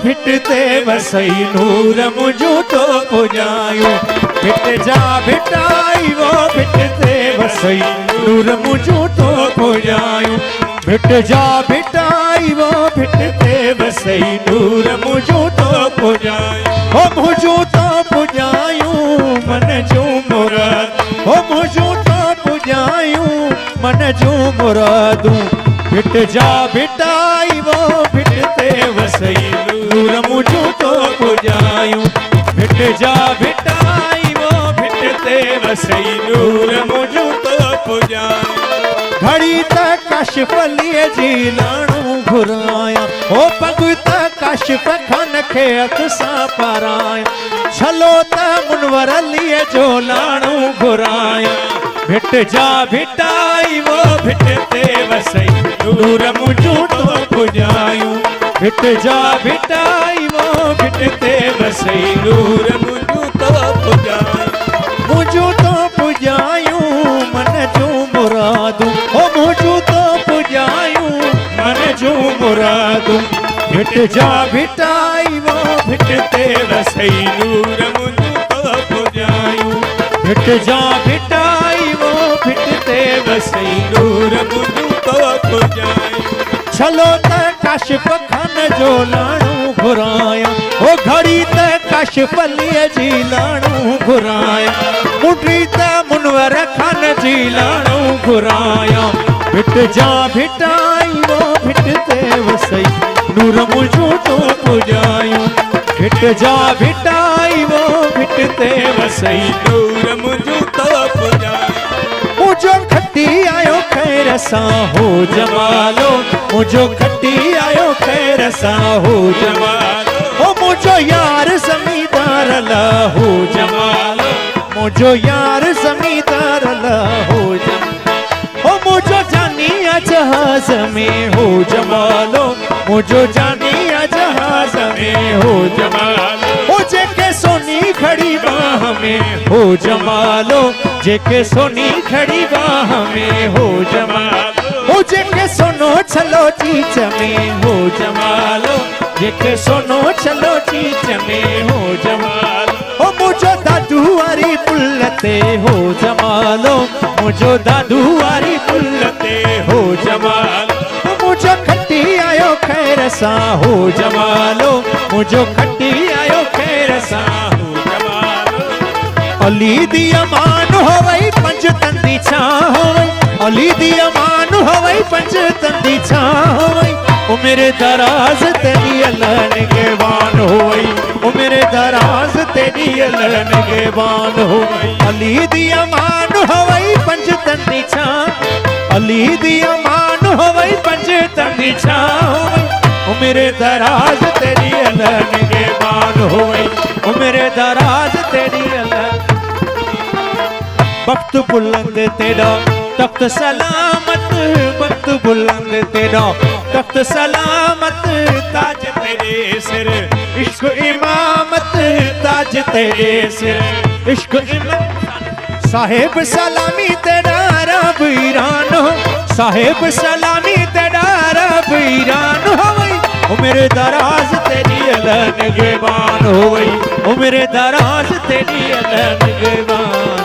भिटते वसई नूर मुझू तो पुजायूं भिट जा भिटाई वो भिटते वसई नूर मुझू तो पुजायूं भिट जा भिटाई वो भिटते वसई नूर मुझू तो पुजायूं हो मुझू तो पुजायूं मन जो मुराद हो मुझू तो पुजायूं मन जो मुरादूं भिट जा भिटाई वो भिटते वसई नूर मुझू तो पुजायूं भिट जा भिटाई वो भिटते वसई नूर मुझू तो पुजायूं घड़ी तक कशिफ लिए जी लाणू घुराया ओ पग तक कशिफ खन खे अख सां पाराया छलो त मुनवर लिए जो लाणू घुराया भिट जा भिटाई वो भिटते वसई नूर मुझू तो पुजायूं भिट जा भिटाई वो भिटते वसई नूर मुझू तो पुजायूं मुझू तो पुजायूं मन जो मुरादूं ओ मुझू तो पुजायूं मन जो मुरादूं भिट जा भिटाई वो भिटते वसई नूर मुझू तो पुजायूं भिट जा भिटाई वो भिटते वसई नूर मुझू तो पुजायूं छलो त कशिफ खन जो लाणू घुराया ओ घड़ी त कशिफ लिए जी लाणू घुराया मुठी त मुनवर खन जी लाणू घुराया भिट जा भिटाई वो भिटते वसई नूर मुझू तो पुजायूं भिट जा भिटाई वो भिटते वसई नूर मुझू तो पुजायूं मुझो खट्टी आयो खैर सां हो जमालो मुझो खट्टी आयो खैर सां हो जमालो ओ मुझो यार जमींदार ला हो जमालो मुझो यार जमींदार ला हो जमालो ओ मुझो जानिया जहाज में हो जमालो मुझो जानिया जहाज में हो जमालो ओ जेके सोनी खड़ी बाह में हो जमालो जेके सोनी खड़ी बाह में हो जमालो ओ जेके सोनो छलो चीच में हो जमालो जेके सोनो छलो चीच में हो जमालो ओ मुझो दादू वारी पुल्लते हो जमालो मुझो दादू वारी पुल्लते हो जमालो ओ मुझो खट्टी आयो खैर सां हो जमालो मुझो खट्टी आयो खैर सां हो जमालो अली दी अमान होवई पंज तंदी छा होवई अली दी अमान होवई पंज तंदी छा होवई ओ मेरे दराज तेरी अल्लाह के बान होवई ओ मेरे दराज तेरी अल्लाह के बान होवई अली दी अमान होवई पंज तंदी छा अली दी अमान होवई पंज तंदी छा होवई ओ मेरे दराज तेरी अल्लाह के बान होवई ओ मेरे दराज तेरी अल्लाह वक्त बुलंद तेरा तख्त सलामत वक्त बुलंद तेरा तख्त सलामत ताज तेरे सिर इश्क इमामत ताज तेरे सिर इश्क इमामत साहिब सलामी तेरा रब ईरान साहिब सलामी तेरा रब ईरान होवई ओ मेरे दराज तेरी अल्लाह निगहबान होवई ओ मेरे दराज तेरी अल्लाह निगहबान